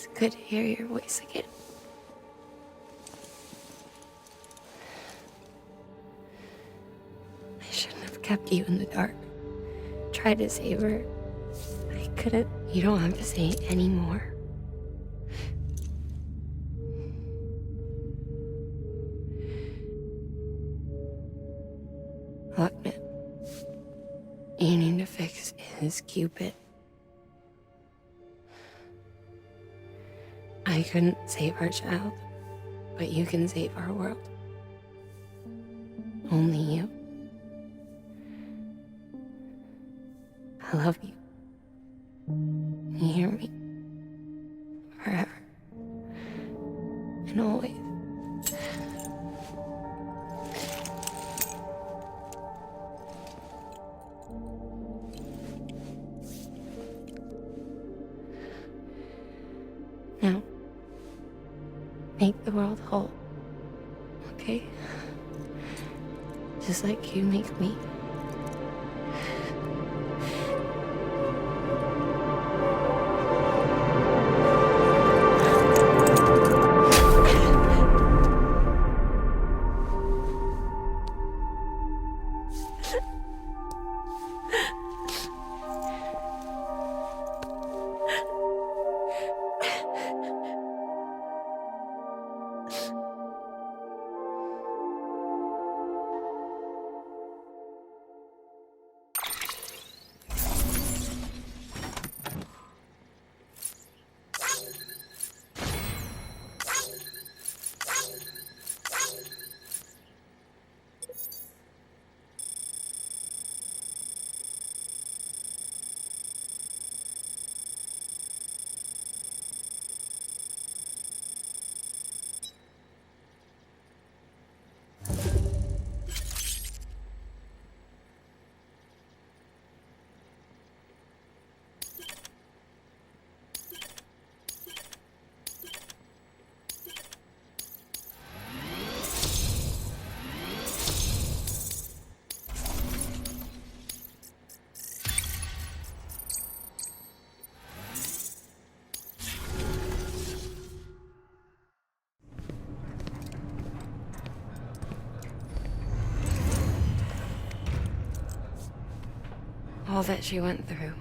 It's good to hear your voice again. I shouldn't have kept you in the dark. Tried to save her. I couldn't. You don't have to say any more. Look, man. You need to fix his Cupid. I couldn't save our child, but you can save our world. Only you. I love you. You hear me? Forever. And always. Now, make the world whole, okay? Just like you make me. All that she went through,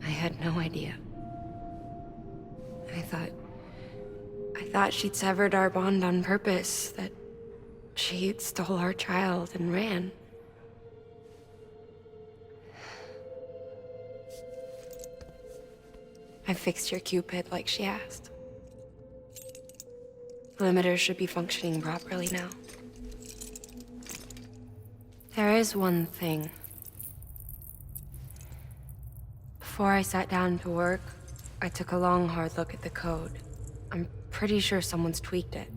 I had no idea. I thought she'd severed our bond on purpose, that she stole our child and ran. I fixed your Cupid like she asked. The limiter should be functioning properly now. There is one thing. Before I sat down to work, I took a long, hard look at the code. I'm pretty sure someone's tweaked it.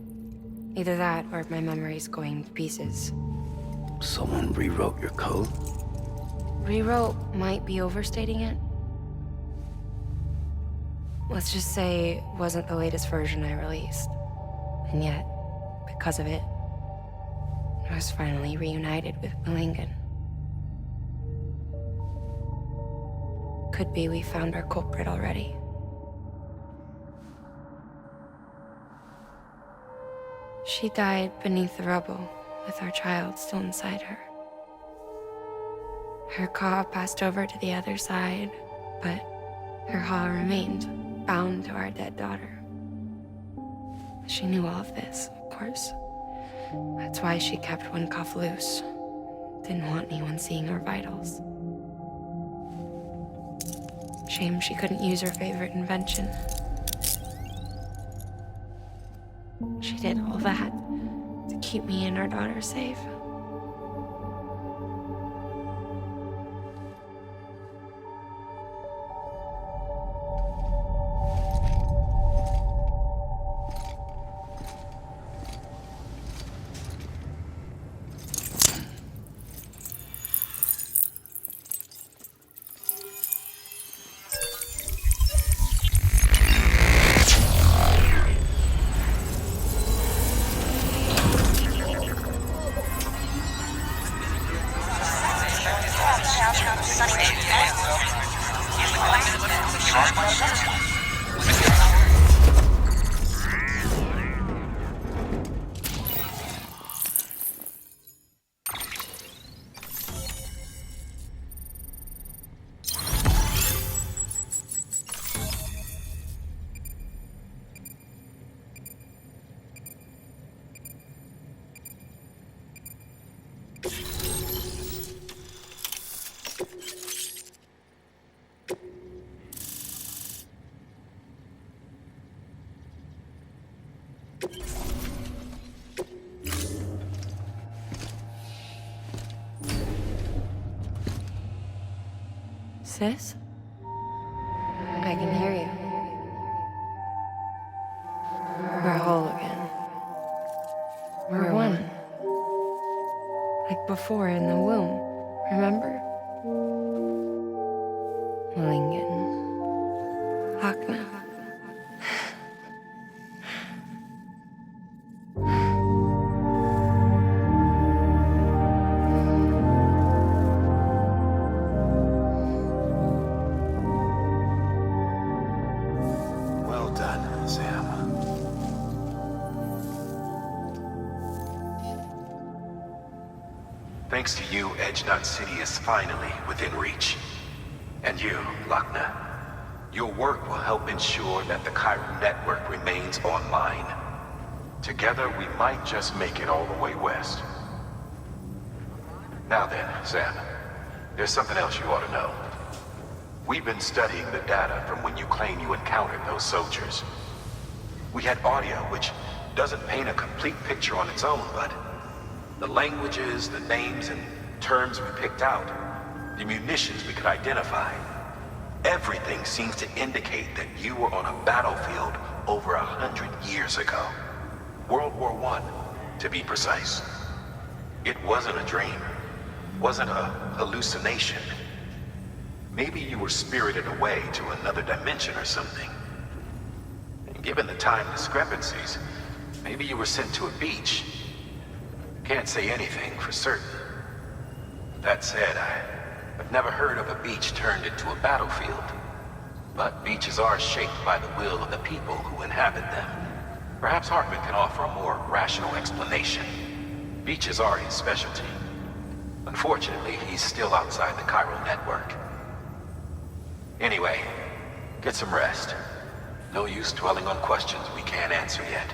Either that, or my memory's going to pieces. Someone rewrote your code? Rewrote might be overstating it. Let's just say it wasn't the latest version I released. And yet, because of it, I was finally reunited with Alienkid. Could be we found our culprit already. She died beneath the rubble, with our child still inside her. Her Ka passed over to the other side, but her Ha remained, bound to our dead daughter. She knew all of this, of course. That's why she kept one cuff loose. Didn't want anyone seeing her vitals. Shame she couldn't use her favorite invention. She did all that to keep me and our daughter safe. Sis? I can hear you. We're whole again. We're one. Like before in the womb, remember? Alienkid. Hakna. Well done, Sam. Thanks to you, Edgenut City is finally within reach. And you, Lakna, your work will help ensure that the Chiral network remains online. Together, we might just make it all the way west. Now then, Sam, there's something else you ought to know. We've been studying the data from when you claim you encountered those soldiers. We had audio which doesn't paint a complete picture on its own, but the languages, the names, and terms we picked out, the munitions we could identify, everything seems to indicate that you were on a battlefield over 100 years ago. World War I, to be precise. It wasn't a dream, wasn't a hallucination. Maybe you were spirited away to another dimension or something. And given the time discrepancies, maybe you were sent to a beach. Can't say anything for certain. That said, I've never heard of a beach turned into a battlefield. But beaches are shaped by the will of the people who inhabit them. Perhaps Hartman can offer a more rational explanation. Beaches are his specialty. Unfortunately, he's still outside the Chiral network. Anyway, get some rest. No use dwelling on questions we can't answer yet.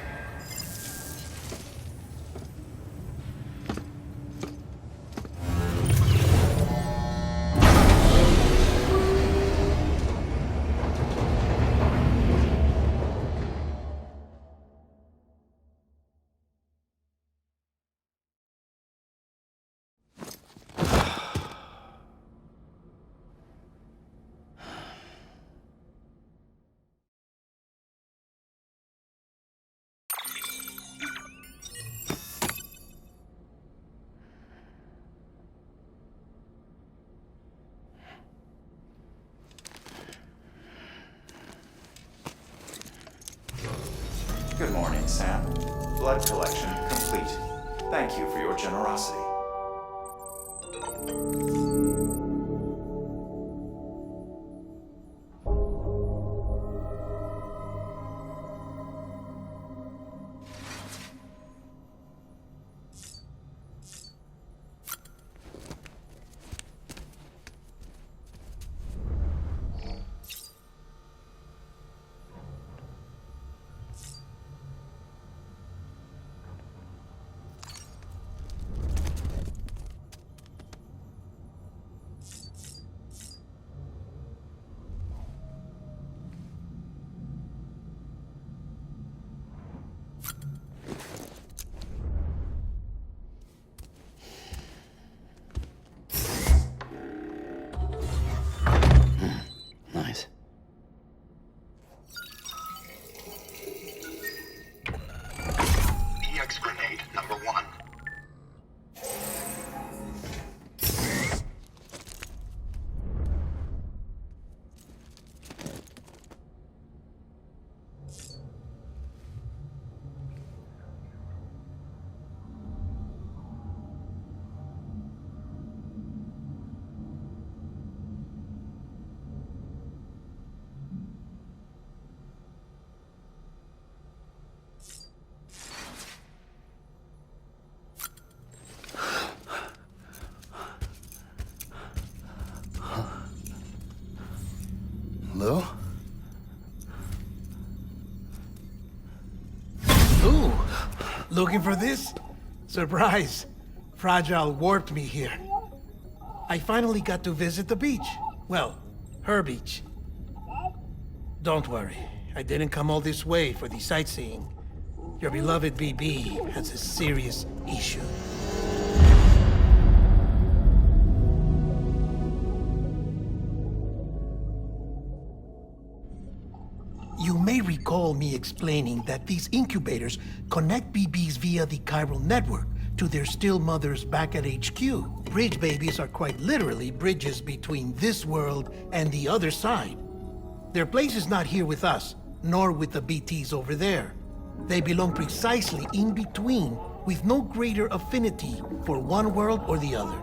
Good morning, Sam. Blood collection complete. Thank you for your generosity. Nice. EX grenade number 1. Hello? Ooh, looking for this? Surprise. Fragile warped me here. I finally got to visit the beach. Well, her beach. Don't worry, I didn't come all this way for the sightseeing. Your beloved BB has a serious issue. You may recall me explaining that these incubators connect BBs via the chiral network to their still mothers back at HQ. Bridge babies are quite literally bridges between this world and the other side. Their place is not here with us, nor with the BTs over there. They belong precisely in between, with no greater affinity for one world or the other.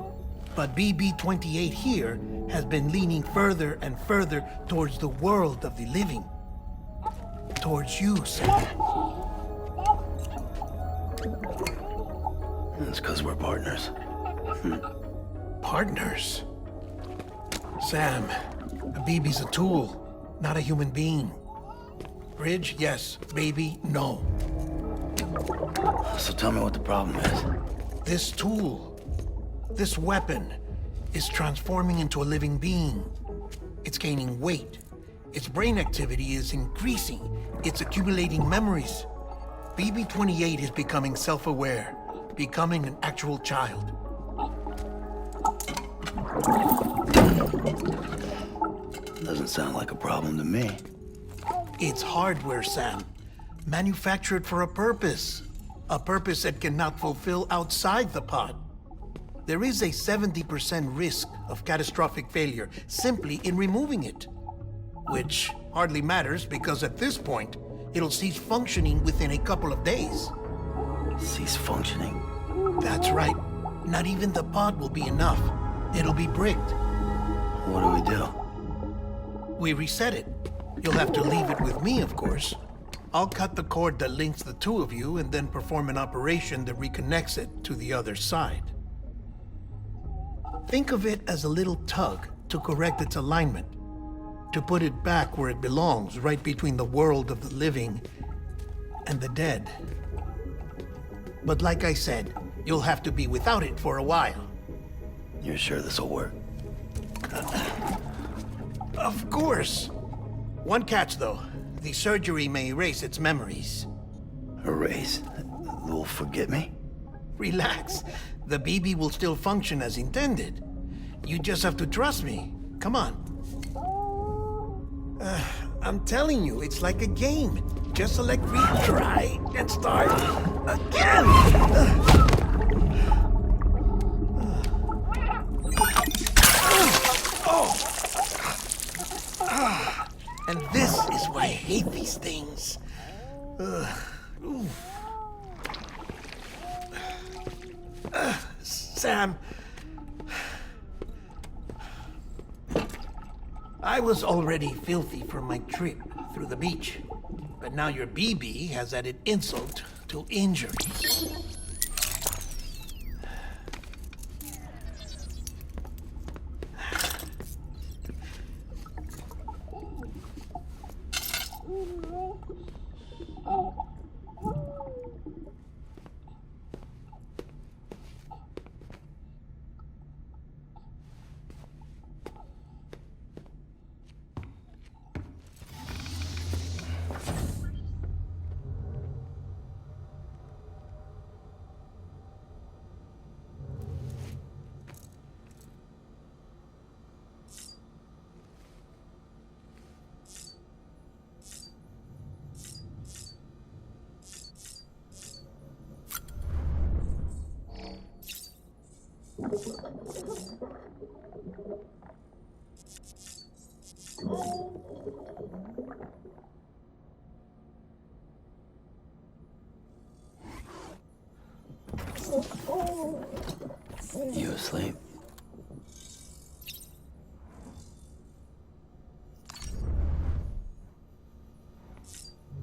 But BB-28 here has been leaning further and further towards the world of the living. Towards you, Sam. That's because we're partners. Partners? Sam, a BB's a tool, not a human being. Bridge, yes. Baby, no. So tell me what the problem is. This tool, this weapon, is transforming into a living being. It's gaining weight. Its brain activity is increasing. It's accumulating memories. BB-28 is becoming self-aware, becoming an actual child. Doesn't sound like a problem to me. It's hardware, Sam. Manufactured for a purpose. A purpose it cannot fulfill outside the pod. There is a 70% risk of catastrophic failure simply in removing it. Which hardly matters because at this point, it'll cease functioning within a couple of days. Cease functioning. That's right. Not even the pod will be enough. It'll be bricked. What do we do? We reset it. You'll have to leave it with me, of course. I'll cut the cord that links the two of you and then perform an operation that reconnects it to the other side. Think of it as a little tug to correct its alignment, to put it back where it belongs, right between the world of the living and the dead. But like I said, you'll have to be without it for a while. You're sure this'll work? Of course. One catch, though. The surgery may erase its memories. Erase? Will forget me? Relax. The BB will still function as intended. You just have to trust me. Come on. I'm telling you, it's like a game. Just select retry and start again. And this is why I hate these things. Sam, I was already filthy from my trip through the beach, but now your BB has added insult to injury. You asleep?